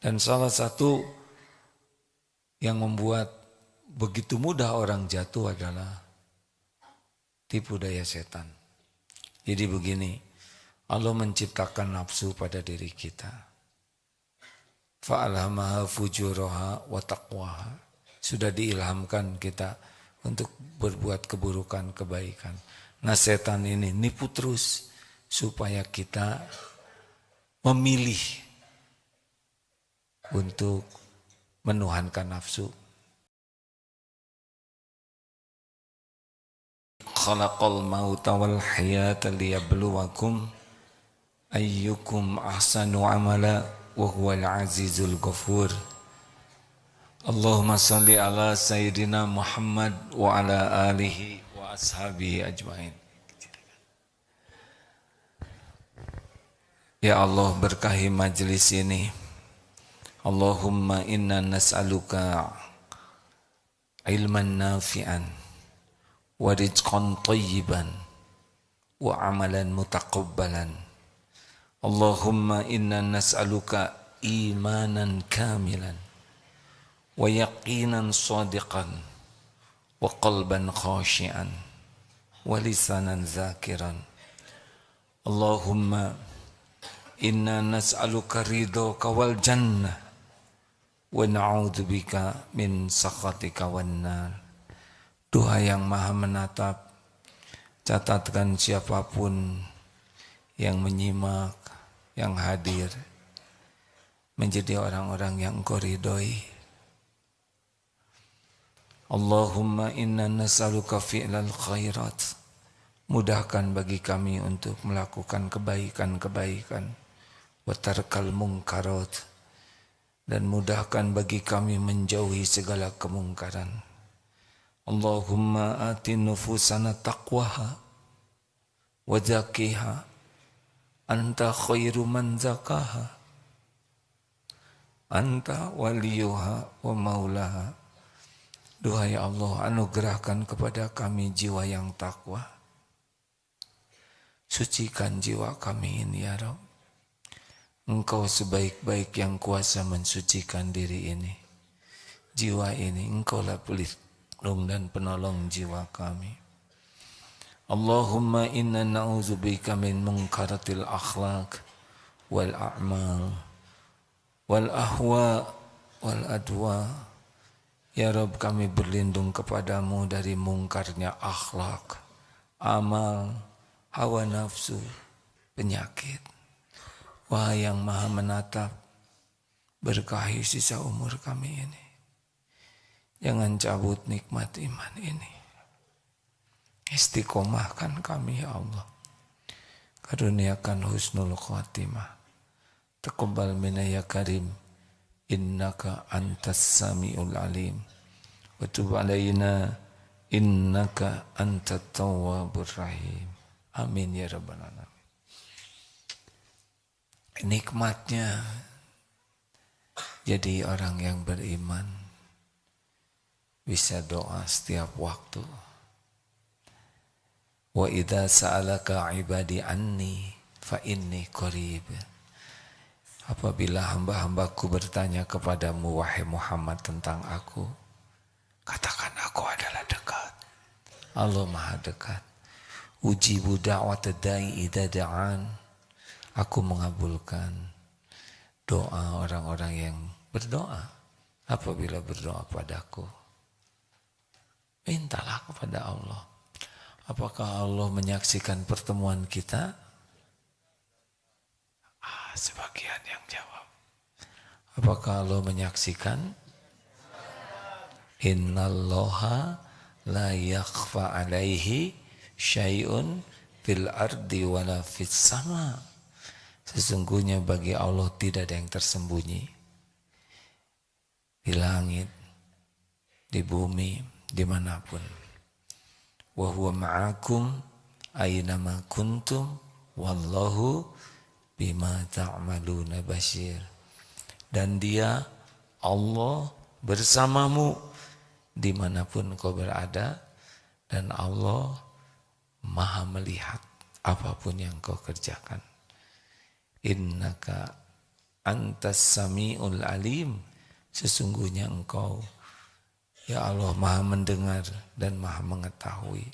Dan salah satu yang membuat begitu mudah orang jatuh adalah tipu daya setan. Jadi begini, Allah menciptakan nafsu pada diri kita. Fa'alhamaha fujuraha wa taqwaha. Sudah diilhamkan kita untuk berbuat keburukan, kebaikan. Nah setan ini nipu terus supaya kita memilih untuk menuhankan nafsu. Khalaqal mauta wal hayata liyabluwakum ayyukum ahsanu amala wa huwal azizul ghafur. Allahumma salli ala sayyidina Muhammad wa ala alihi wa ashabihi ajmain. Ya Allah, berkahi majlis ini. Allahumma inna nas'aluka ilman nafi'an wa rizqan tayyiban wa amalan mutaqabbalan. Allahumma inna nas'aluka imanan kamilan wa yaqinan sadiqan wa qalban khashi'an wa lisanan zakiran. Allahumma inna nas'aluka ridhaka wal jannah wa na'udzubika min sakhatika wan nar. Doa yang maha menatap, catatkan siapapun yang menyimak, yang hadir, menjadi orang-orang yang Engkau ridhoi. Allahumma inna nas'aluka fi'lal khairat. Mudahkan bagi kami untuk melakukan kebaikan-kebaikan. Wa tarkal munkarat. Dan mudahkan bagi kami menjauhi segala kemungkaran. Allahumma ati nufusana taqwaha wa zakiha anta khairu man zakaha anta waliyuha wa maulaha. Duhai Allah, anugerahkan kepada kami jiwa yang takwa. Sucikan jiwa kami ini ya Rabb. Engkau sebaik-baik yang kuasa mensucikan diri ini. Jiwa ini Engkaulah pelindung dan penolong jiwa kami. Allahumma inna na'udzubika min munkaratil akhlaq wal a'mal wal ahwa wal adwa. Ya Rabb, kami berlindung kepadamu dari mungkarnya akhlak, amal, hawa nafsu, penyakit. Wahai yang maha menatap, berkahi sisa umur kami ini. Jangan cabut nikmat iman ini. Istiqomahkan kami ya Allah. Karuniakan husnul khatimah. Taqabbal minna ya karim. Innaka antas sami'ul alim. Wa tub alaina innaka antat tawwabur rahim. Amin ya rabbal alamin. Nikmatnya jadi orang yang beriman, bisa doa setiap waktu. Wa idza sa'alaka ibadi anni fa inni qarib. Apabila hamba-hambaku bertanya kepadamu wahai Muhammad tentang aku, katakan aku adalah dekat. Allah Maha dekat. Ujibu da'watad da'i idza da'an. Aku mengabulkan doa orang-orang yang berdoa apabila berdoa padaku. Mintalah kepada Allah. Apakah Allah menyaksikan pertemuan kita? Sebagian yang jawab. Apakah Allah menyaksikan? Innallaha la yakhfa alaihi syai'un fil ardi wala fis sama. Sesungguhnya bagi Allah tidak ada yang tersembunyi. Di langit, di bumi, dimanapun. Wa huwa ma'akum aynama kuntum wallahu bima ta'maluna basyir. Dan dia, Allah, bersamamu dimanapun kau berada, dan Allah maha melihat apapun yang kau kerjakan. Innaka Antas sami'ul alim, sesungguhnya engkau ya Allah maha mendengar dan maha mengetahui.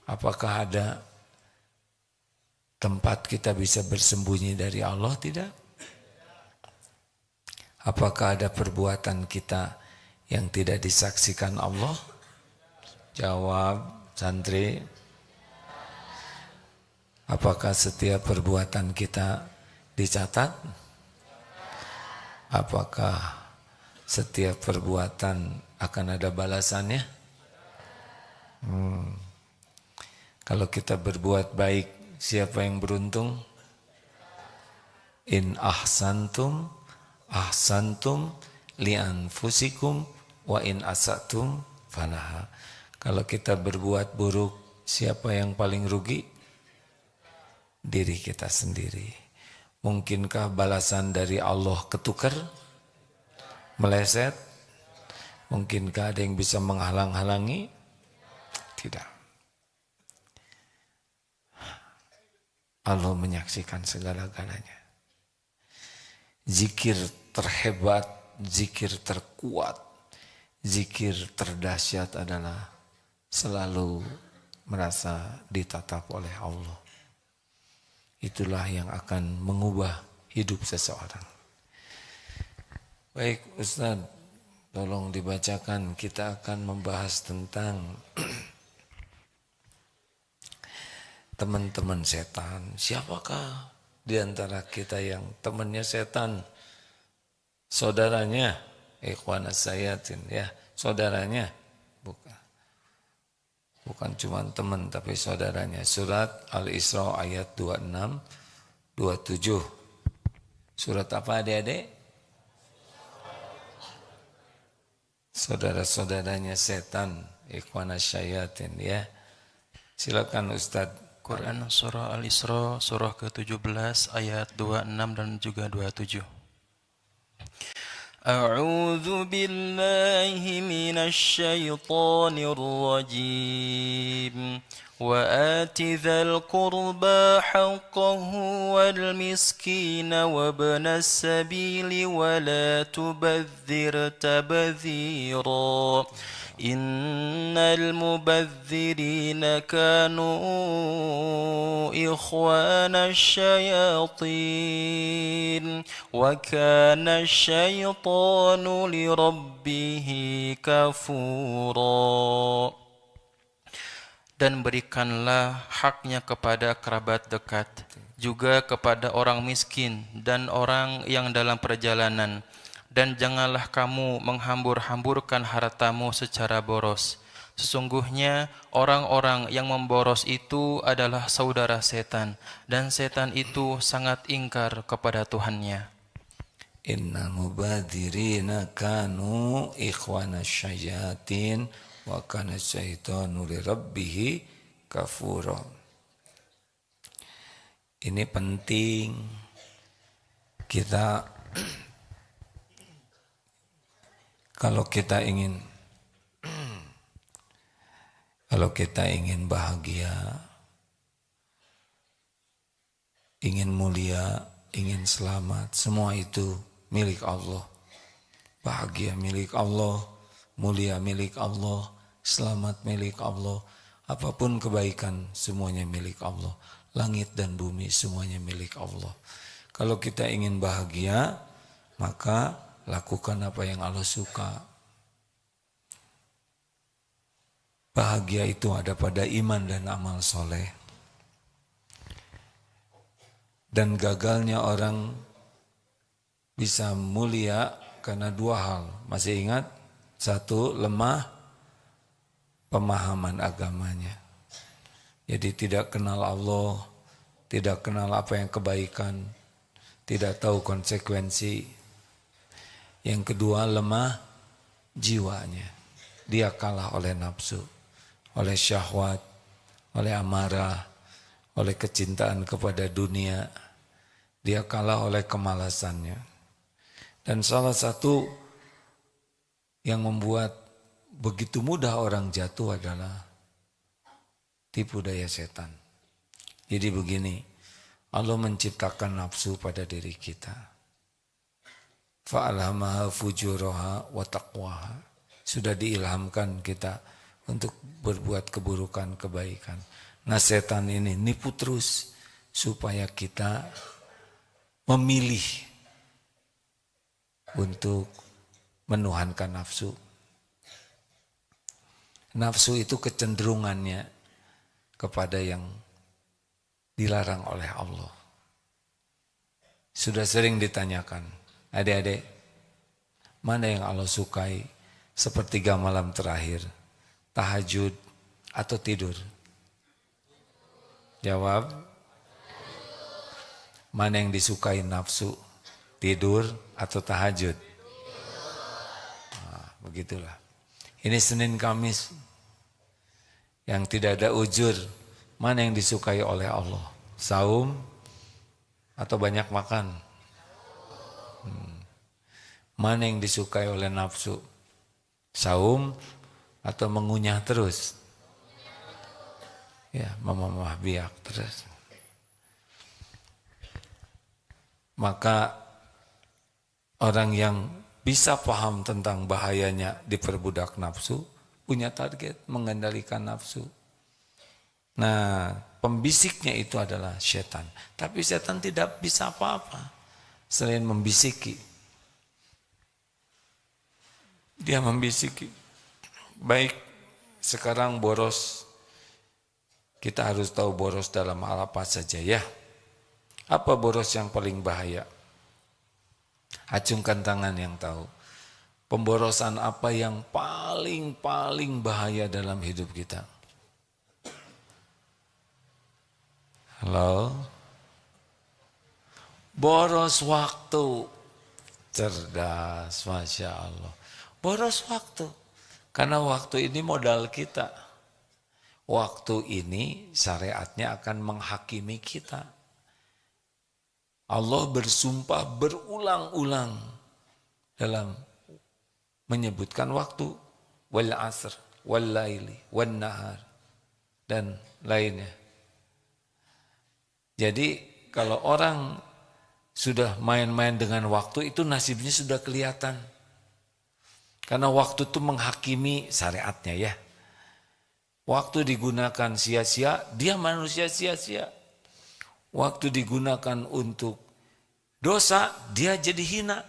Apakah ada tempat kita bisa bersembunyi dari Allah? Tidak. Apakah ada perbuatan kita yang tidak disaksikan Allah? Jawab santri. Apakah setiap perbuatan kita dicatat? Apakah setiap perbuatan akan ada balasannya? Kalau kita berbuat baik, siapa yang beruntung? In ahsantum ahsantum li anfusikum wa in asatum falaha. Kalau kita berbuat buruk, siapa yang paling rugi? Diri kita sendiri. Mungkinkah balasan dari Allah ketukar? Meleset? Mungkinkah ada yang bisa menghalang-halangi? Tidak. Allah menyaksikan segala-galanya. Zikir terhebat, zikir terkuat, zikir terdahsyat adalah selalu merasa ditatap oleh Allah. Itulah yang akan mengubah hidup seseorang. Baik Ustaz, tolong dibacakan. Kita akan membahas tentang teman-teman setan. Siapakah di antara kita yang temannya setan? Saudaranya, ikhwanas sayatin, ya, saudaranya. Bukan cuma teman tapi saudaranya. Surat Al-Isra ayat 26, 27. Surat apa adik-adik? Saudara-saudaranya setan, ikhwanas syayatin, ya. Silakan Ustaz. Quran surah Al-Isra surah ke-17 ayat 26 dan juga 27. A'udzu billahi minasy syaithanir rajim. Wa ati dzal qurba haqqahu wal miskina wa ibnas sabili wa la tubadzir tabdzira. Innal mubadzirina kanu ikhwana syayatin wa kana syaitanu lirabbihi kafura. Dan berikanlah haknya kepada kerabat dekat, juga kepada orang miskin dan orang yang dalam perjalanan. Dan janganlah kamu menghambur-hamburkan hartamu secara boros. Sesungguhnya orang-orang yang memboros itu adalah saudara setan, dan setan itu sangat ingkar kepada Tuhannya. Innal mubadzirina kanu ikhwana syayatin wa kana syaitanu lirabbih kafura. Ini penting kita kalau kita ingin bahagia, ingin mulia, ingin selamat, semua itu milik Allah. Bahagia milik Allah, mulia milik Allah, selamat milik Allah. Apapun kebaikan semuanya milik Allah. Langit dan bumi semuanya milik Allah. Kalau kita ingin bahagia, maka lakukan apa yang Allah suka. Bahagia itu ada pada iman dan amal soleh. Dan gagalnya orang bisa mulia karena dua hal. Masih ingat? Satu, lemah pemahaman agamanya. Jadi tidak kenal Allah, tidak kenal apa yang kebaikan, tidak tahu konsekuensi. Yang kedua, lemah jiwanya. Dia kalah oleh nafsu, oleh syahwat, oleh amarah, oleh kecintaan kepada dunia. Dia kalah oleh kemalasannya. Dan salah satu yang membuat begitu mudah orang jatuh adalah tipu daya setan. Jadi begini, Allah menciptakan nafsu pada diri kita. fa'alhamaha fujuraha wa taqwaha. Sudah diilhamkan kita untuk berbuat keburukan, kebaikan. Nah setan ini nipu terus supaya kita memilih untuk menuhankan nafsu. Nafsu itu kecenderungannya kepada yang dilarang oleh Allah. Sudah sering ditanyakan, adik-adik, mana yang Allah sukai sepertiga malam terakhir, tahajud atau tidur? Jawab, mana yang disukai nafsu, tidur atau tahajud? Nah, begitulah. Ini Senin Kamis yang tidak ada ujur, mana yang disukai oleh Allah? Saum atau banyak makan? Mana yang disukai oleh nafsu? Saum atau mengunyah terus? Ya, memamah biak terus. Maka orang yang bisa paham tentang bahayanya diperbudak nafsu, punya target mengendalikan nafsu. Nah, pembisiknya itu adalah setan. Tapi setan tidak bisa apa-apa selain membisiki. Dia membisiki. Baik, sekarang boros. Kita harus tahu boros dalam hal apa saja ya. Apa boros yang paling bahaya? Acungkan tangan yang tahu. Pemborosan apa yang paling bahaya dalam hidup kita? Halo? Boros waktu. Cerdas, Masya Allah. Boros waktu. Karena waktu ini modal kita. Waktu ini syariatnya akan menghakimi kita. Allah bersumpah berulang-ulang dalam menyebutkan waktu. Wal asr, wal laili, wal nahar, dan lainnya. Jadi kalau orang sudah main-main dengan waktu itu nasibnya sudah kelihatan. Karena waktu itu menghakimi syariatnya ya. Waktu digunakan sia-sia, dia manusia sia-sia. Waktu digunakan untuk dosa, dia jadi hina.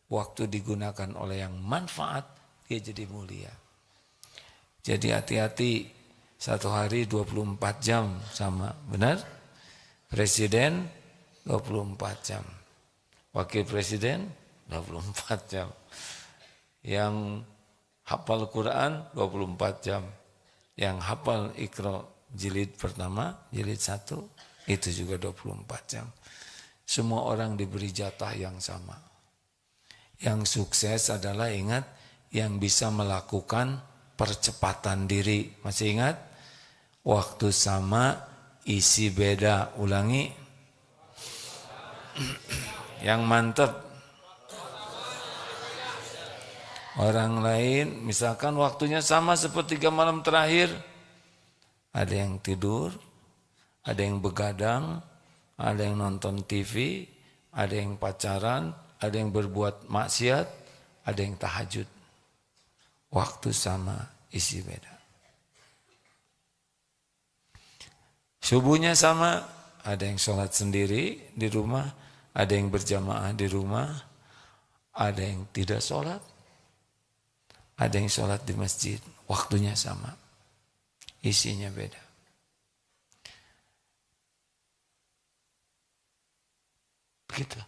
Waktu digunakan oleh yang manfaat, dia jadi mulia. Jadi hati-hati, satu hari 24 jam sama, benar? Presiden 24 jam. Wakil presiden 24 jam. Yang hafal Quran 24 jam. Yang hafal Iqra jilid pertama, jilid 1, itu juga 24 jam. Semua orang diberi jatah yang sama. Yang sukses adalah ingat, yang bisa melakukan percepatan diri. Masih ingat? Waktu sama, isi beda. Ulangi. Yang mantap. Orang lain misalkan waktunya sama sepertiga malam terakhir. Ada yang tidur, ada yang begadang, ada yang nonton TV, ada yang pacaran, ada yang berbuat maksiat, ada yang tahajud. Waktu sama, isi beda. Subuhnya sama, ada yang sholat sendiri di rumah, ada yang berjamaah di rumah, ada yang tidak sholat. Ada yang sholat di masjid, waktunya sama, isinya beda. Begitu.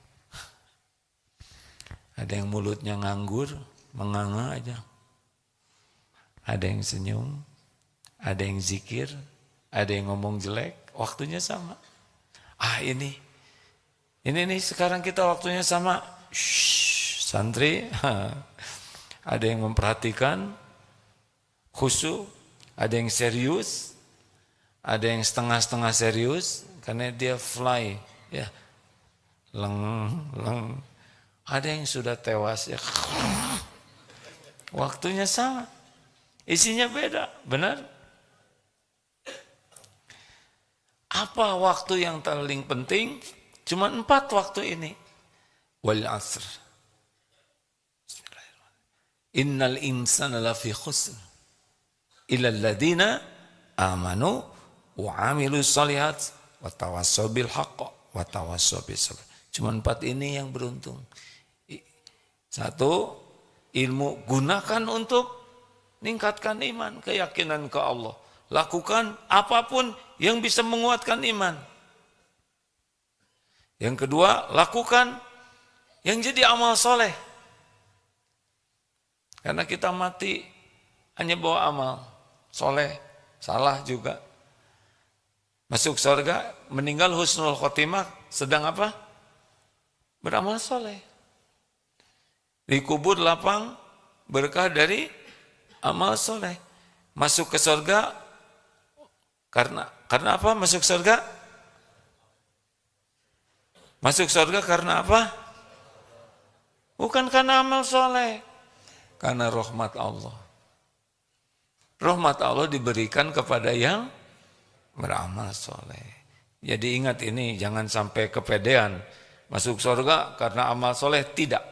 Ada yang mulutnya nganggur, menganga aja. Ada yang senyum, ada yang zikir, ada yang ngomong jelek, waktunya sama. Ini nih sekarang kita waktunya sama. Shhh, santri. Ada yang memperhatikan, khusyuk, ada yang serius, ada yang setengah-setengah serius, karena dia fly, ya, leng. Ada yang sudah tewas, ya, waktunya sama, isinya beda, benar? Apa waktu yang paling penting? Cuma 4 waktu ini. Wal asr, Innal insana lafi khusr illa alladziina amanu wa 'amilus shalihat wa tawassaw bil haqq wa tawassaw bis sabr. Cuma 4 ini yang beruntung. 1, ilmu gunakan untuk meningkatkan iman, keyakinan ke Allah. Lakukan apapun yang bisa menguatkan iman. Yang kedua, lakukan yang jadi amal soleh. Karena kita mati hanya bawa amal soleh, salah juga. Masuk surga, meninggal husnul khotimah, sedang apa? Beramal soleh. Dikubur lapang, berkah dari amal soleh. Masuk ke surga, karena apa masuk surga? Masuk surga karena apa? Bukan karena amal soleh. Karena rahmat Allah. Rahmat Allah diberikan kepada yang beramal soleh. Jadi ingat ini, jangan sampai kepedean. Masuk surga karena amal soleh, tidak.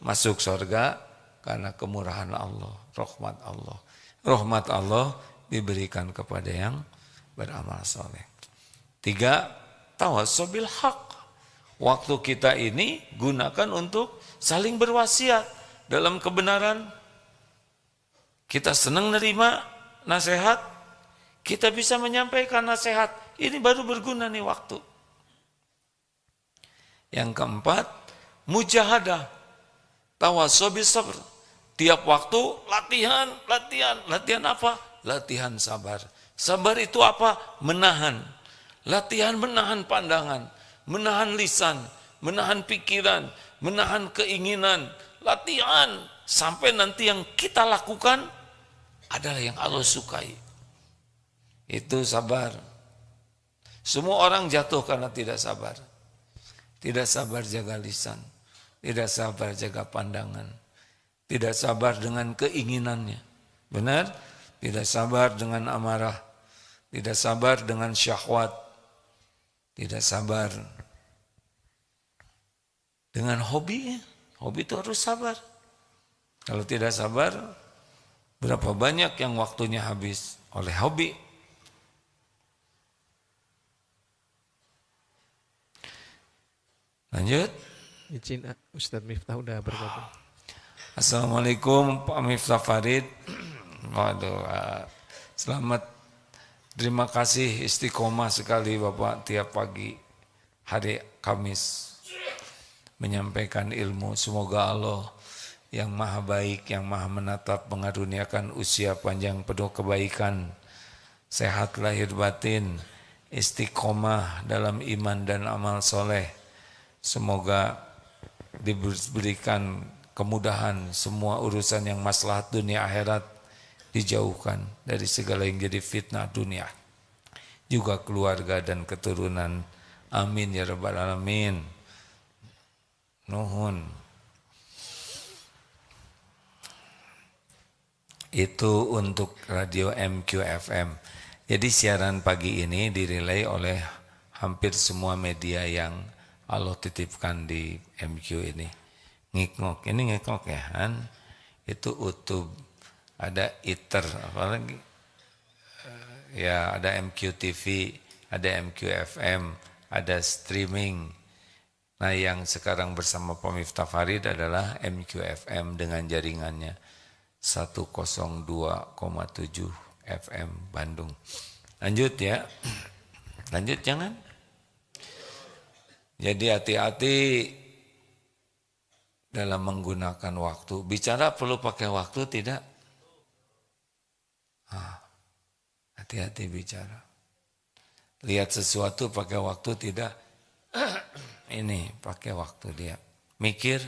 Masuk surga karena kemurahan Allah, rahmat Allah. Rahmat Allah diberikan kepada yang beramal soleh. 3, tawassaw bil haqq. Waktu kita ini gunakan untuk saling berwasiat dalam kebenaran. Kita senang nerima nasihat, kita bisa menyampaikan nasihat. Ini baru berguna nih waktu. Yang keempat, mujahadah, tawassaw bis sabr. Tiap waktu latihan apa? Latihan sabar. Sabar itu apa? Menahan. Latihan menahan pandangan, menahan lisan, menahan pikiran, menahan keinginan. Latihan sampai nanti yang kita lakukan adalah yang Allah sukai. Itu sabar. Semua orang jatuh karena tidak sabar. Tidak sabar jaga lisan, tidak sabar jaga pandangan, tidak sabar dengan keinginannya. Benar? Tidak sabar dengan amarah, tidak sabar dengan syahwat, tidak sabar dengan hobinya. Hobi itu harus sabar. Kalau tidak sabar, berapa banyak yang waktunya habis oleh hobi. Lanjut. Izin Ustadz Miftah udah bergabung. Assalamualaikum Pak Miftah Farid. Waduh, selamat. Terima kasih, istiqomah sekali Bapak tiap pagi hari Kamis menyampaikan ilmu. Semoga Allah yang maha baik, yang maha menatap, mengaruniakan usia panjang penuh kebaikan, sehat lahir batin, istiqomah dalam iman dan amal soleh. Semoga diberikan kemudahan, semua urusan yang maslahat dunia akhirat dijauhkan dari segala yang jadi fitnah dunia, juga keluarga dan keturunan. Amin ya rabbal alamin. Nuhun. Itu untuk radio MQFM. Jadi siaran pagi ini dirilai oleh hampir semua media yang Allah titipkan di MQ ini. Ngikngok, ini ngikngok ya kan? Itu YouTube, ada ITER, apalagi ya ada MQTV, ada MQFM, ada streaming. Nah yang sekarang bersama Pak Miftah Farid adalah MQFM dengan jaringannya 102,7 FM Bandung. Lanjut ya, lanjut jangan. Jadi hati-hati dalam menggunakan waktu. Bicara perlu pakai waktu tidak? Hati-hati bicara. Lihat sesuatu pakai waktu tidak? Ini pakai waktu dia. Mikir,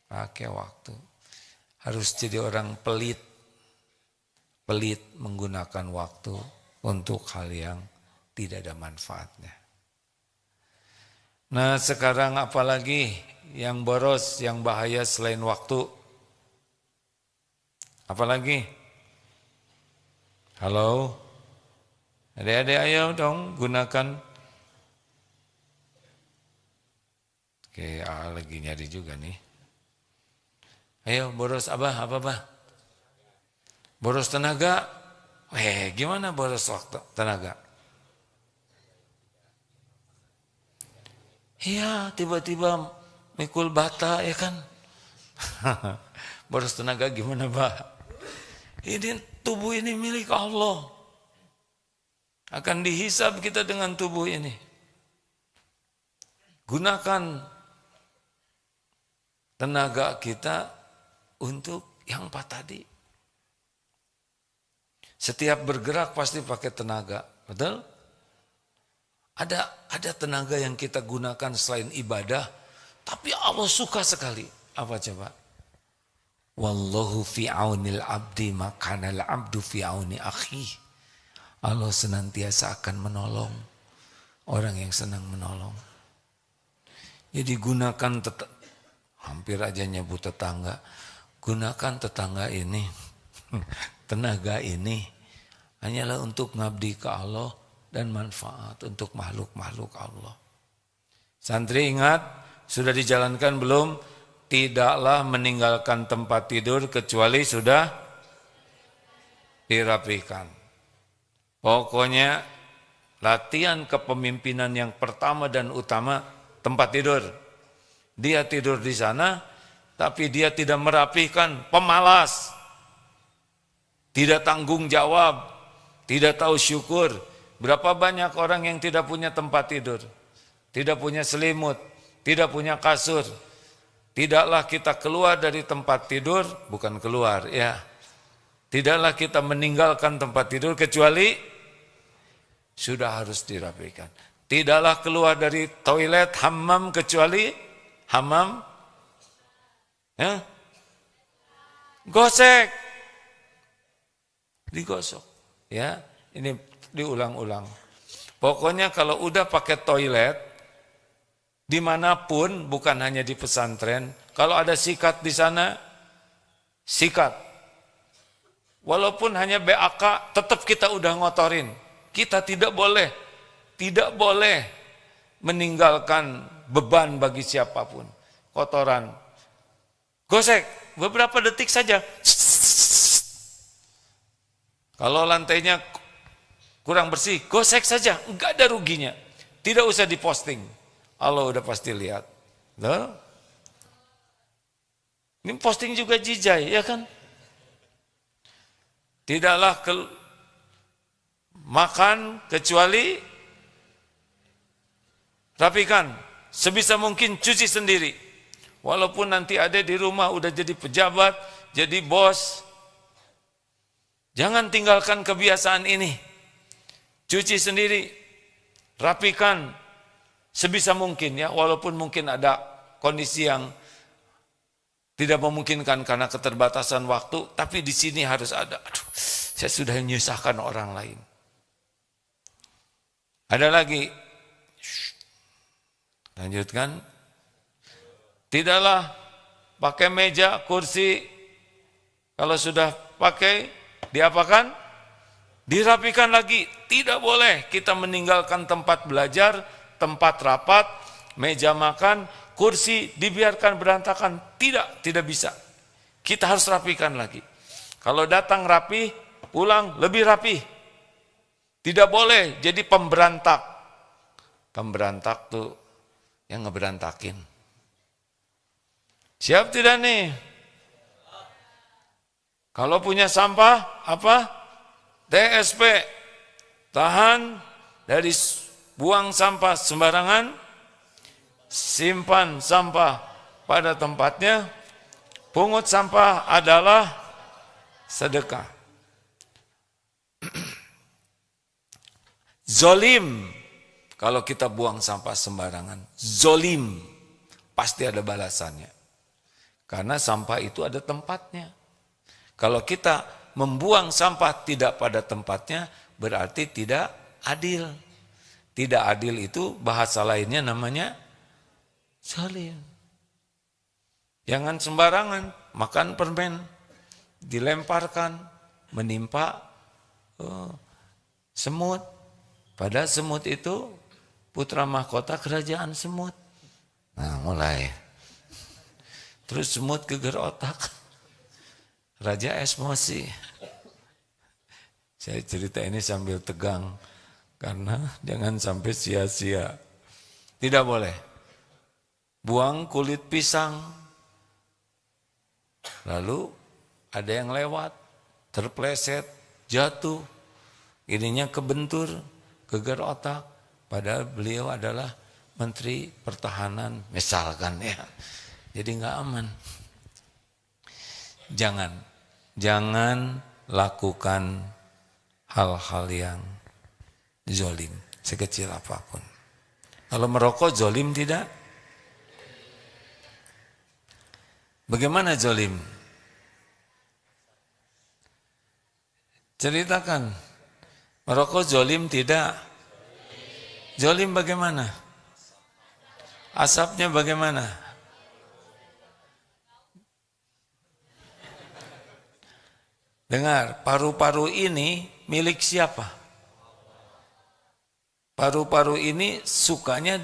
pakai waktu. Harus jadi orang pelit. Pelit menggunakan waktu untuk hal yang tidak ada manfaatnya. Nah sekarang apalagi yang boros, yang bahaya selain waktu? Apalagi? Halo? Adik-adik ayo dong gunakan. Oke, lagi nyari juga nih. Ayo boros abah, apa bah? Boros tenaga. Gimana boros waktu tenaga? Iya, tiba-tiba mikul bata ya kan. Boros tenaga gimana bah? Ini tubuh ini milik Allah. Akan dihisab kita dengan tubuh ini. Gunakan tenaga kita untuk yang empat tadi. Setiap bergerak pasti pakai tenaga, betul? Ada tenaga yang kita gunakan selain ibadah, tapi Allah suka sekali. Apa coba? Wallahu fi aunil abdi makanal abdu fi auni akhi. Allah senantiasa akan menolong orang yang senang menolong. Jadi gunakan hampir aja nyebut tetangga. Gunakan tetangga ini, tenaga ini hanyalah untuk ngabdi ke Allah dan manfaat untuk makhluk-makhluk Allah. Santri ingat, sudah dijalankan belum? Tidaklah meninggalkan tempat tidur kecuali sudah dirapikan. Pokoknya latihan kepemimpinan yang pertama dan utama tempat tidur. Dia tidur di sana, tapi dia tidak merapikan, pemalas. Tidak tanggung jawab, tidak tahu syukur. Berapa banyak orang yang tidak punya tempat tidur, tidak punya selimut, tidak punya kasur. Tidaklah kita keluar dari tempat tidur, bukan keluar ya. Tidaklah kita meninggalkan tempat tidur kecuali sudah harus dirapikan. Tidaklah keluar dari toilet hammam kecuali hammam ya, gosek, digosok ya. Ini diulang-ulang. Pokoknya kalau udah pakai toilet dimanapun, bukan hanya di pesantren, kalau ada sikat di sana, sikat. Walaupun hanya BAK, tetap kita udah ngotorin. Kita tidak boleh meninggalkan beban bagi siapapun. Kotoran. Gosek, beberapa detik saja. Kalau lantainya kurang bersih, gosek saja, enggak ada ruginya. Tidak usah diposting. Allah udah pasti lihat. Loh? Ini posting juga jijai, ya kan? Tidaklah makan kecuali rapikan. Sebisa mungkin cuci sendiri. Walaupun nanti ada di rumah udah jadi pejabat, jadi bos. Jangan tinggalkan kebiasaan ini. Cuci sendiri, rapikan sebisa mungkin ya, walaupun mungkin ada kondisi yang tidak memungkinkan karena keterbatasan waktu, tapi di sini harus ada. Aduh, saya sudah menyusahkan orang lain. Ada lagi, lanjutkan. Tidaklah pakai meja, kursi, kalau sudah pakai, diapakan? Dirapikan lagi. Tidak boleh kita meninggalkan tempat belajar, tempat rapat, meja makan, kursi dibiarkan berantakan. Tidak bisa. Kita harus rapikan lagi. Kalau datang rapi, pulang lebih rapi. Tidak boleh jadi pemberantak. Pemberantak tuh yang ngeberantakin. Siap tidak nih? Kalau punya sampah, apa? TSP. Tahan dari buang sampah sembarangan. Simpan sampah pada tempatnya. Pungut sampah adalah sedekah. Zolim. Kalau kita buang sampah sembarangan. Zolim. Pasti ada balasannya. Karena sampah itu ada tempatnya. Kalau kita membuang sampah tidak pada tempatnya, berarti tidak adil. Tidak adil itu bahasa lainnya namanya zalim. Jangan sembarangan makan permen, dilemparkan, menimpa semut. Padahal semut itu putra mahkota kerajaan semut. Nah mulai. Terus semut geger otak. Raja emosi. Saya cerita ini sambil tegang karena jangan sampai sia-sia. Tidak boleh. Buang kulit pisang. Lalu ada yang lewat, terpleset, jatuh. Ininya kebentur, gegar otak. Padahal beliau adalah Menteri Pertahanan, misalkan ya. Jadi nggak aman. Jangan lakukan hal-hal yang zolim, sekecil apapun. Kalau merokok zolim tidak? Bagaimana zolim? Ceritakan. Merokok zolim tidak? Zolim bagaimana? Asapnya bagaimana? Dengar, paru-paru ini milik siapa? Paru-paru ini sukanya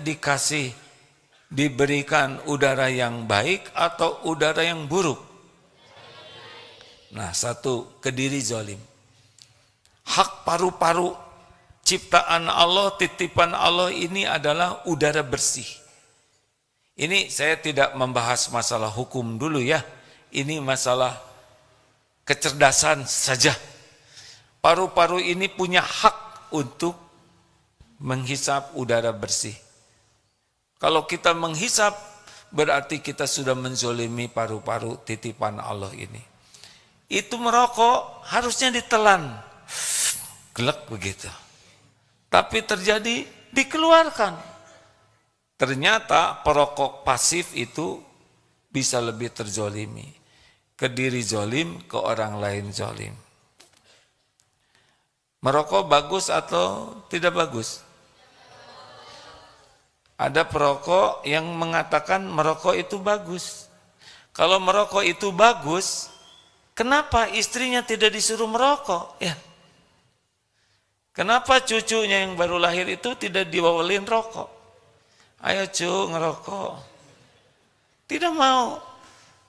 diberikan udara yang baik atau udara yang buruk? Nah, satu, Kediri zolim. Hak paru-paru ciptaan Allah, titipan Allah ini adalah udara bersih. Ini saya tidak membahas masalah hukum dulu ya. Ini masalah kecerdasan saja. Paru-paru ini punya hak untuk menghisap udara bersih. Kalau kita menghisap, berarti kita sudah menzolimi paru-paru titipan Allah ini. Itu merokok harusnya ditelan. Gelek begitu. Tapi terjadi dikeluarkan. Ternyata perokok pasif itu bisa lebih terzolimi. Kediri zolim, ke orang lain zolim. Merokok bagus atau tidak bagus? Ada perokok yang mengatakan merokok itu bagus. Kalau merokok itu bagus, kenapa istrinya tidak disuruh merokok? Ya. Kenapa cucunya yang baru lahir itu tidak dibawelin rokok? Ayo cu, ngerokok. Tidak mau.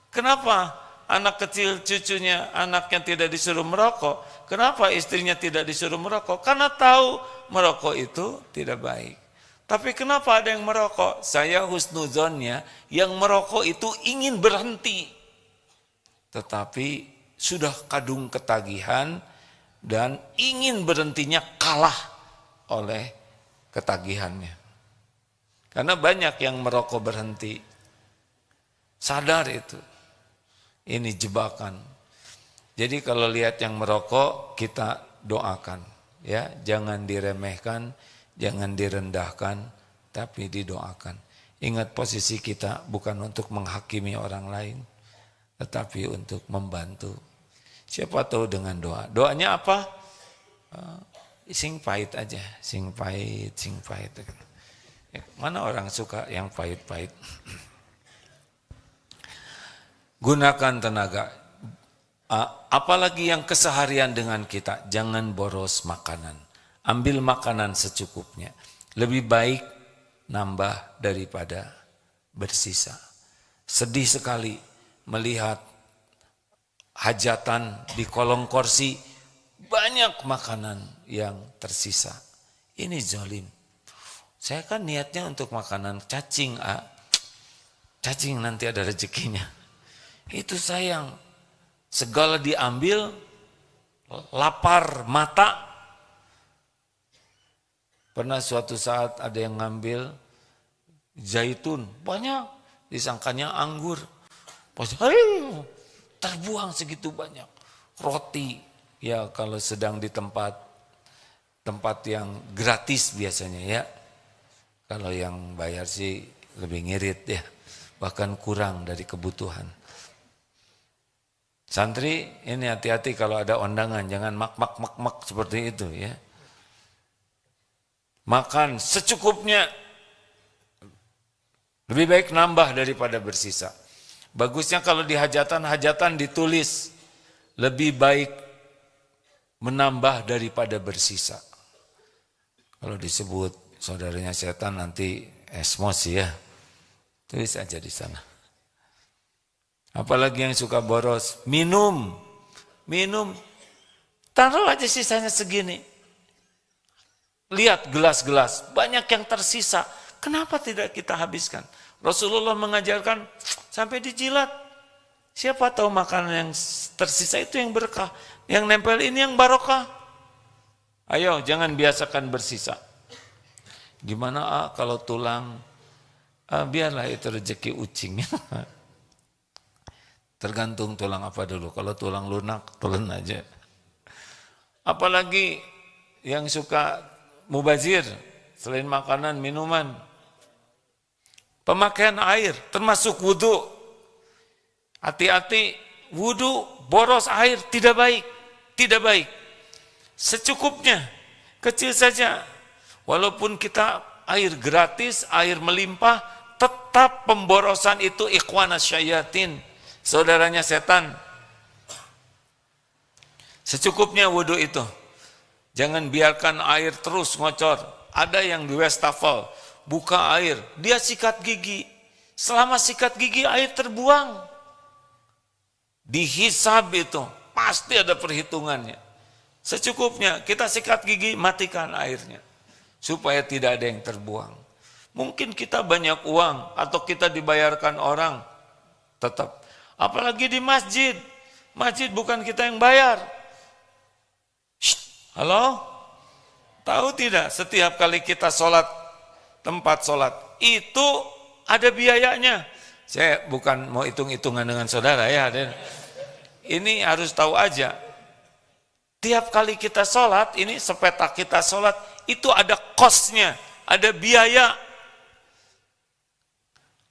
Kenapa anak kecil cucunya, anaknya tidak disuruh merokok? Kenapa istrinya tidak disuruh merokok? Karena tahu merokok itu tidak baik. Tapi kenapa ada yang merokok? Saya husnuzonnya, yang merokok itu ingin berhenti. Tetapi sudah kadung ketagihan dan ingin berhentinya kalah oleh ketagihannya. Karena banyak yang merokok berhenti. Sadar itu. Ini jebakan. Jadi kalau lihat yang merokok, kita doakan. Ya, jangan diremehkan, jangan direndahkan, tapi didoakan. Ingat posisi kita bukan untuk menghakimi orang lain, tetapi untuk membantu. Siapa tahu dengan doa. Doanya apa? Sing pahit aja, sing pahit, sing pahit. Mana orang suka yang pahit-pahit? Gunakan tenaga. Apalagi yang keseharian dengan kita, jangan boros makanan. Ambil makanan secukupnya. Lebih baik nambah daripada bersisa. Sedih sekali melihat hajatan di kolong kursi, banyak makanan yang tersisa. Ini zalim. Saya kan niatnya untuk makanan cacing, cacing nanti ada rezekinya. Itu sayang. Segala diambil, lapar mata. Pernah suatu saat ada yang ngambil zaitun, banyak, disangkanya anggur. Pas, terbuang segitu banyak. Roti, ya kalau sedang di tempat yang gratis biasanya ya. Kalau yang bayar sih lebih ngirit ya, bahkan kurang dari kebutuhan. Santri ini hati-hati kalau ada undangan, jangan mak seperti itu ya. Makan secukupnya, lebih baik nambah daripada bersisa. Bagusnya kalau di hajatan ditulis, lebih baik menambah daripada bersisa. Kalau disebut saudaranya setan nanti emosi ya. Tulis aja di sana. Apalagi yang suka boros, minum. minum, taruh aja sisanya segini. Lihat gelas-gelas, banyak yang tersisa. Kenapa tidak kita habiskan? Rasulullah mengajarkan sampai dijilat. Siapa tahu makanan yang tersisa itu yang berkah. Yang nempel ini yang barokah. Ayo, jangan biasakan bersisa. Gimana kalau tulang? Biarlah itu rezeki ucing. Tergantung tulang apa dulu. Kalau tulang lunak, telan aja. Apalagi yang suka mubazir, selain makanan, minuman. Pemakaian air, termasuk wudhu. Hati-hati, wudhu, boros air, tidak baik. Tidak baik. Secukupnya, kecil saja. Walaupun kita air gratis, air melimpah, tetap pemborosan itu ikhwanas syayatin, saudaranya setan. Secukupnya wudhu itu. Jangan biarkan air terus ngocor. Ada yang di wastafel, buka air, dia sikat gigi. Selama sikat gigi air terbuang. Dihisab itu, pasti ada perhitungannya. Secukupnya, kita sikat gigi, matikan airnya. Supaya tidak ada yang terbuang. Mungkin kita banyak uang, atau kita dibayarkan orang, tetap. Apalagi di masjid. Masjid bukan kita yang bayar. Halo? Tahu tidak setiap kali kita sholat, tempat sholat, itu ada biayanya. Saya bukan mau hitung-hitungan dengan saudara ya. Ini harus tahu aja. Tiap kali kita sholat, ini sepetak kita sholat, itu ada kosnya, ada biaya.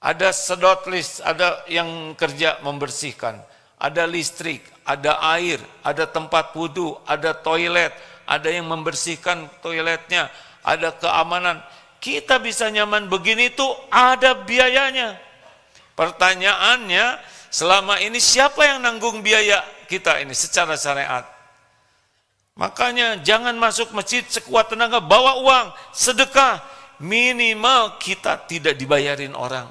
Ada sedot list, ada yang kerja membersihkan. Ada listrik, ada air, ada tempat wudhu, ada toilet, ada yang membersihkan toiletnya, ada keamanan. Kita bisa nyaman begini tuh ada biayanya. Pertanyaannya, selama ini siapa yang nanggung biaya kita ini secara syariat? Makanya jangan masuk masjid sekuat tenaga, bawa uang, sedekah. Minimal kita tidak dibayarin orang.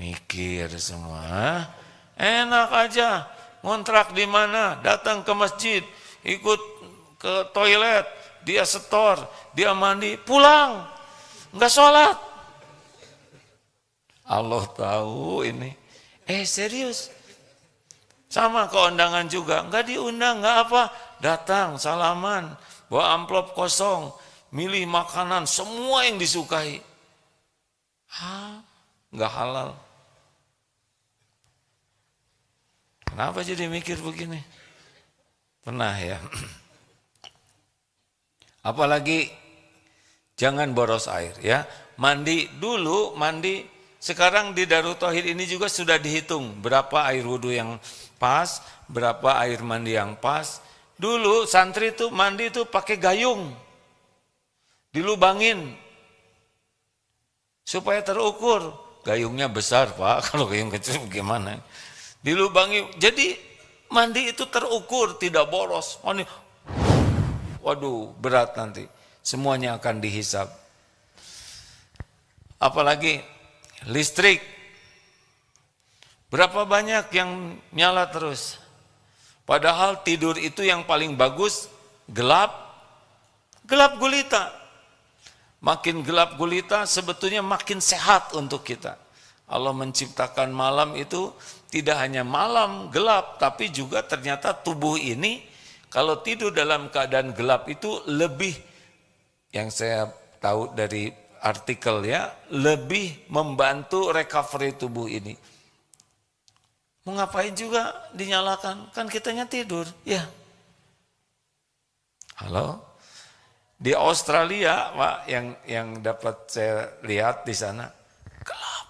Mikir semua, enak aja. Ngontrak di mana, datang ke masjid, ikut ke toilet, dia setor, dia mandi, pulang, enggak sholat. Allah tahu ini. Serius. Sama keundangan juga, enggak diundang, enggak apa, datang, salaman, bawa amplop kosong, milih makanan, semua yang disukai. Enggak halal. Kenapa jadi mikir begini? Pernah ya. Apalagi jangan boros air ya. Mandi dulu, mandi. Sekarang di Darut Tauhid ini juga sudah dihitung berapa air wudhu yang pas, berapa air mandi yang pas. Dulu santri itu mandi itu pakai gayung. Dilubangin. Supaya terukur. Gayungnya besar Pak, kalau gayung kecil gimana? Dilubangi, jadi mandi itu terukur, tidak boros. Waduh, berat nanti. Semuanya akan dihisab. Apalagi listrik. Berapa banyak yang nyala terus. Padahal tidur itu yang paling bagus, gelap gulita. Makin gelap gulita sebetulnya makin sehat untuk kita. Allah menciptakan malam itu tidak hanya malam gelap, tapi juga ternyata tubuh ini kalau tidur dalam keadaan gelap itu lebih, yang saya tahu dari artikel ya, lebih membantu recovery tubuh ini. Mau ngapain juga dinyalakan, kan kitanya tidur, ya. Halo? Di Australia, Pak, yang dapat saya lihat di sana, gelap.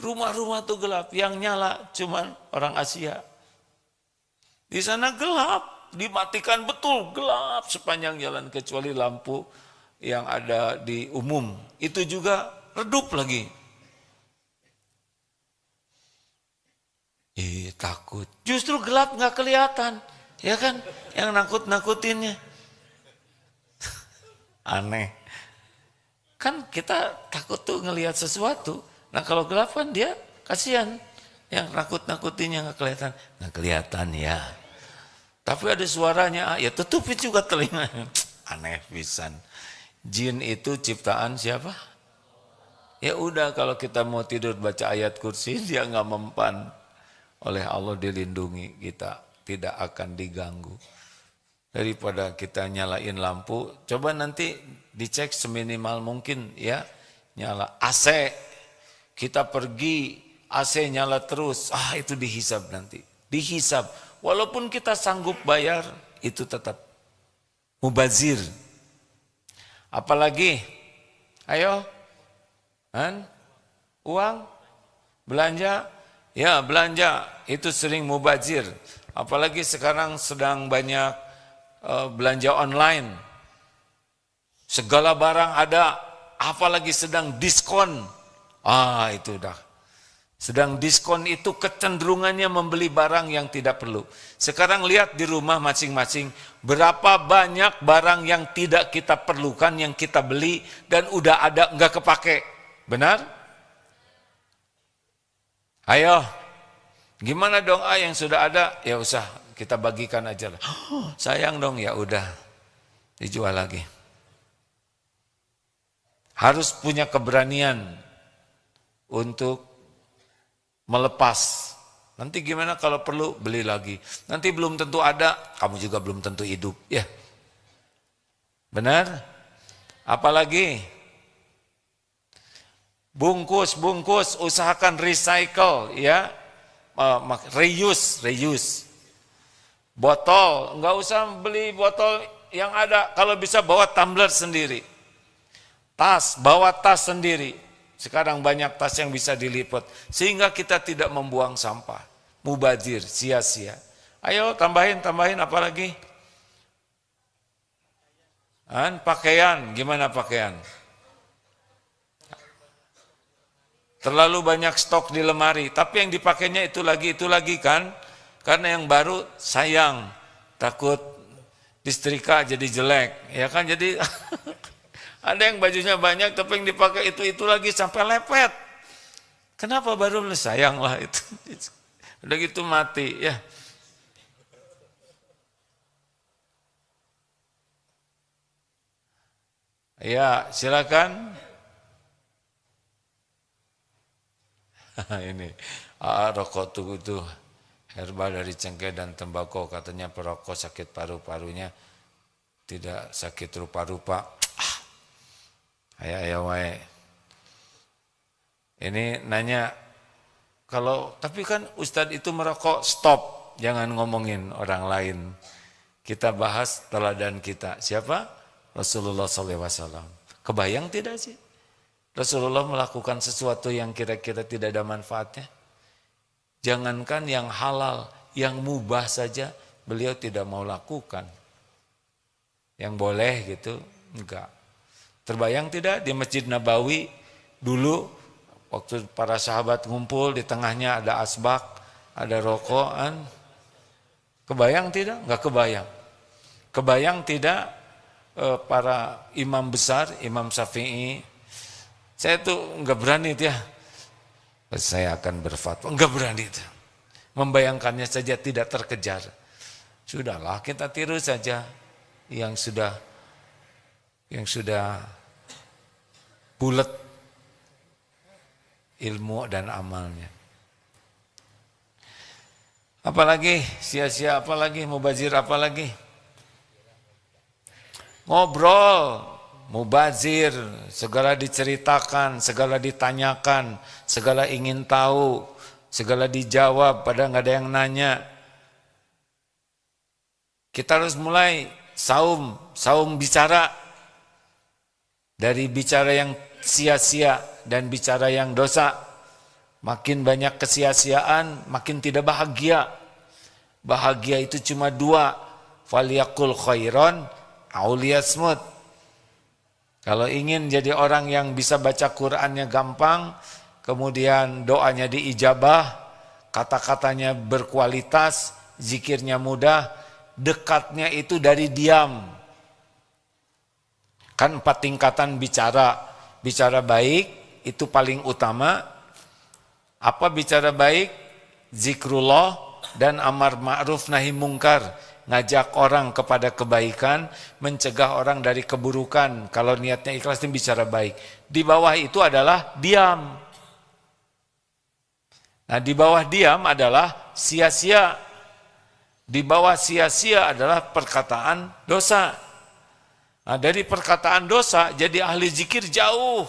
Rumah-rumah tuh gelap, yang nyala cuman orang Asia. Di sana gelap, dimatikan betul, gelap sepanjang jalan kecuali lampu yang ada di umum. Itu juga redup lagi. Takut. Justru gelap nggak kelihatan, ya kan? Yang nakut-nakutinnya. Aneh. Kan kita takut tuh ngelihat sesuatu. Nah kalau gelap kan dia kasihan. Yang nakut-nakutinya nggak kelihatan. Nggak kelihatan ya. Tapi ada suaranya, ya tutupin juga telinga. Aneh pisan. Jin itu ciptaan siapa? Ya udah kalau kita mau tidur baca ayat kursi, dia nggak mempan. Oleh Allah dilindungi, kita tidak akan diganggu. Daripada kita nyalain lampu, coba nanti dicek seminimal mungkin ya. Nyala AC, kita pergi AC nyala terus, itu dihisab nanti. Dihisab, walaupun kita sanggup bayar, itu tetap mubazir. Apalagi, ayo, uang, belanja, ya belanja, itu sering mubazir. Apalagi sekarang sedang banyak belanja online. Segala barang ada, apalagi sedang diskon. Itu udah. Sedang diskon itu kecenderungannya membeli barang yang tidak perlu. Sekarang lihat di rumah masing-masing, berapa banyak barang yang tidak kita perlukan, yang kita beli, dan udah ada, nggak kepake. Benar? Ayo, gimana dong yang sudah ada? Ya usah, kita bagikan aja lah. Sayang dong, ya udah, dijual lagi. Harus punya keberanian untuk melepas. Nanti gimana kalau perlu beli lagi. Nanti belum tentu ada, kamu juga belum tentu hidup. Ya, benar? Apalagi bungkus usahakan recycle ya, reuse. Botol nggak usah beli botol yang ada, kalau bisa bawa tumbler sendiri. Tas, bawa tas sendiri. Sekarang banyak tas yang bisa dilipat, sehingga kita tidak membuang sampah. Mubazir, sia-sia. Ayo tambahin apa lagi? Pakaian, gimana pakaian? Terlalu banyak stok di lemari, tapi yang dipakainya itu lagi kan? Karena yang baru sayang, takut disetrika jadi jelek, ya kan? Jadi ada yang bajunya banyak tapi yang dipakai itu lagi sampai lepet. Kenapa baru? Sayang lah itu. Udah gitu mati ya. Ya, silakan. Ini rokok itu herba dari cengkeh dan tembakau, katanya perokok sakit paru-parunya, tidak sakit rupa-rupa. Ayo wae. Ini nanya, tapi kan Ustadz itu merokok, stop, jangan ngomongin orang lain. Kita bahas teladan kita. Siapa? Rasulullah SAW. Kebayang tidak sih? Rasulullah melakukan sesuatu yang kira-kira tidak ada manfaatnya. Jangankan yang halal, yang mubah saja beliau tidak mau lakukan. Yang boleh gitu, enggak. Terbayang tidak di Masjid Nabawi dulu waktu para sahabat ngumpul, di tengahnya ada asbak, ada rokokan. Kebayang tidak? Enggak kebayang. Kebayang tidak para imam besar, Imam Syafi'i. Saya tuh enggak berani ya. Saya akan berfatwa, enggak berani itu. Membayangkannya saja tidak terkejar. Sudahlah, kita tiru saja yang sudah bulat ilmu dan amalnya. Apalagi sia-sia, apalagi mubazir, apalagi ngobrol, mubazir, segala diceritakan, segala ditanyakan, segala ingin tahu, segala dijawab, padahal nggak ada yang nanya. Kita harus mulai saum bicara, dari bicara yang sia-sia dan bicara yang dosa. Makin banyak kesia-siaan, makin tidak bahagia. Bahagia itu cuma dua, faliyakul khairon aw liyasmut. Kalau ingin jadi orang yang bisa baca Qur'annya gampang, kemudian doanya diijabah, kata-katanya berkualitas, zikirnya mudah, dekatnya itu dari diam. Kan 4 tingkatan bicara. Bicara baik itu paling utama. Apa bicara baik? zikrullah dan amar ma'ruf nahi mungkar, ngajak orang kepada kebaikan, mencegah orang dari keburukan. Kalau niatnya ikhlas dan bicara baik. Di bawah itu adalah diam. Nah, di bawah diam adalah sia-sia. Di bawah sia-sia adalah perkataan dosa. Nah, dari perkataan dosa jadi ahli zikir jauh.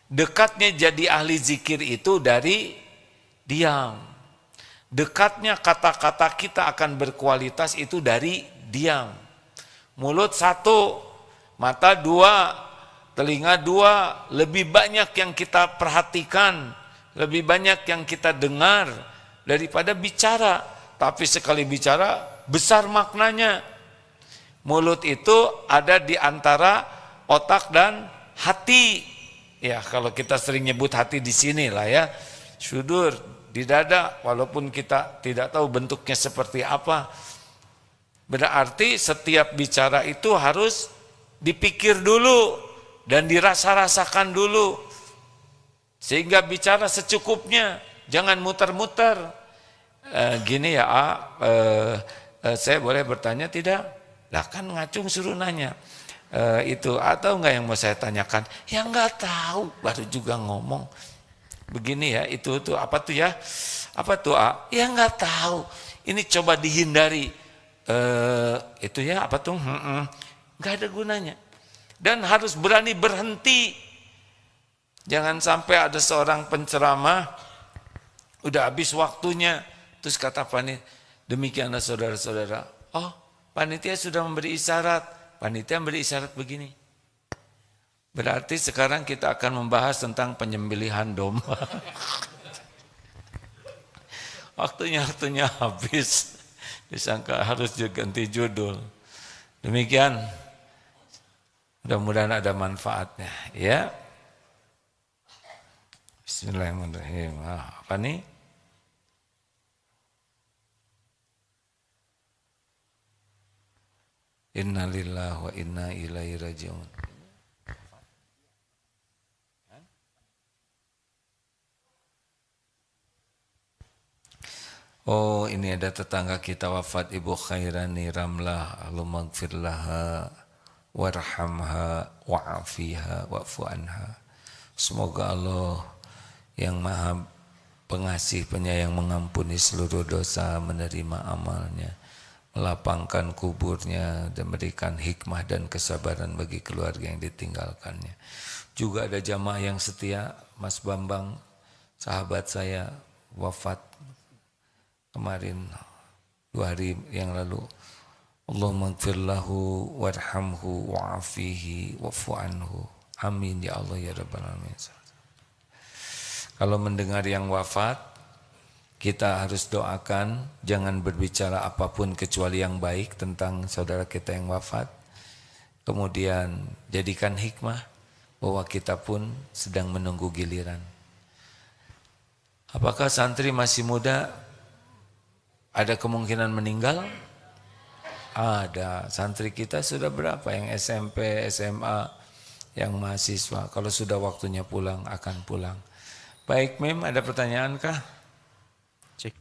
Dekatnya jadi ahli zikir itu dari diam. Dekatnya kata-kata kita akan berkualitas itu dari diam. Mulut satu, mata dua, telinga dua, lebih banyak yang kita perhatikan, lebih banyak yang kita dengar daripada bicara. Tapi sekali bicara besar maknanya. Mulut itu ada di antara otak dan hati. Ya, kalau kita sering nyebut hati di sini lah ya. Sudur di dada, walaupun kita tidak tahu bentuknya seperti apa. Berarti setiap bicara itu harus dipikir dulu dan dirasa-rasakan dulu. Sehingga bicara secukupnya, jangan muter-muter. Gini ya, saya boleh bertanya tidak? Lah kan ngacung suruh nanya. Itu atau enggak yang mau saya tanyakan? Ya enggak tahu, baru juga ngomong. Begini ya, itu apa tuh ya? Apa tuh A? Ya enggak tahu. Ini coba dihindari. Itu ya apa tuh? Enggak ada gunanya. Dan harus berani berhenti. Jangan sampai ada seorang penceramah udah habis waktunya, terus kata panitia, demikianlah saudara-saudara. Oh, panitia sudah memberi isyarat. Panitia memberi isyarat begini. Berarti sekarang kita akan membahas tentang penyembelihan domba. Waktunya habis. Disangka harus ganti judul. Demikian. Mudah-mudahan ada manfaatnya. Ya. Bismillahirrahmanirrahim. Apa nih? Inna lillahi wa inna ilaihi raji'un. Oh, ini ada tetangga kita wafat, Ibu Khairani Ramlah, Allahumma gfir laha warhamha wa'afiha wa'fu anha. Semoga Allah yang Maha Pengasih Penyayang mengampuni seluruh dosa, menerima amalnya, melapangkan kuburnya dan memberikan hikmah dan kesabaran bagi keluarga yang ditinggalkannya. Juga ada jamaah yang setia, Mas Bambang, sahabat saya, wafat kemarin 2 hari yang lalu. Allahumma gfir lahu warhamhu wa'afihi wa'fu anhu. Amin ya Allah ya Rabbal Alamin. Kalau mendengar yang wafat, kita harus doakan, jangan berbicara apapun kecuali yang baik tentang saudara kita yang wafat. Kemudian jadikan hikmah bahwa kita pun sedang menunggu giliran. Apakah santri masih muda ada kemungkinan meninggal? Ada. Santri kita sudah berapa yang SMP, SMA, yang mahasiswa. Kalau sudah waktunya pulang, akan pulang. Baik, Mem, ada pertanyaan kah? Cek.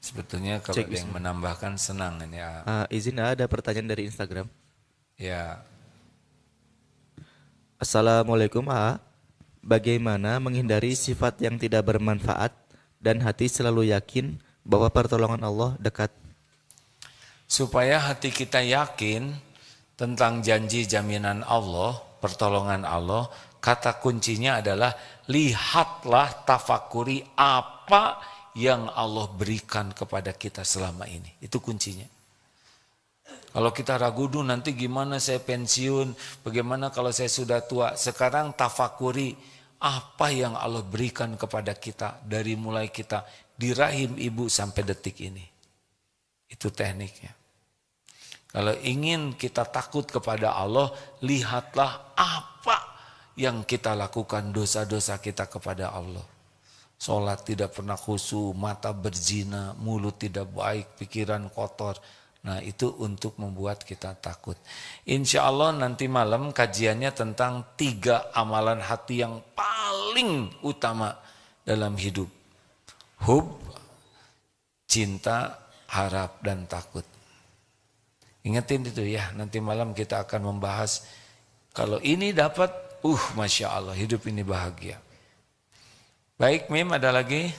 Sebetulnya kalau ada yang menambahkan senang ini. Izin ada pertanyaan dari Instagram. Ya. Assalamualaikum A. Bagaimana menghindari sifat yang tidak bermanfaat dan hati selalu yakin bahwa pertolongan Allah dekat? Supaya hati kita yakin tentang janji jaminan Allah, pertolongan Allah, kata kuncinya adalah lihatlah, tafakuri apa yang Allah berikan kepada kita selama ini. Itu kuncinya. Kalau kita ragu dulu nanti gimana saya pensiun, bagaimana kalau saya sudah tua. Sekarang tafakuri apa yang Allah berikan kepada kita dari mulai kita di rahim ibu sampai detik ini. Itu tekniknya. Kalau ingin kita takut kepada Allah, lihatlah apa yang kita lakukan, dosa-dosa kita kepada Allah. Sholat tidak pernah khusyuk, mata berzina, mulut tidak baik, pikiran kotor. Nah, itu untuk membuat kita takut. Insya Allah nanti malam kajiannya tentang 3 amalan hati yang paling utama dalam hidup. Hub, cinta, harap, dan takut. Ingetin itu ya, nanti malam kita akan membahas. Kalau ini dapat, Masya Allah, hidup ini bahagia. Baik, Mim, ada lagi?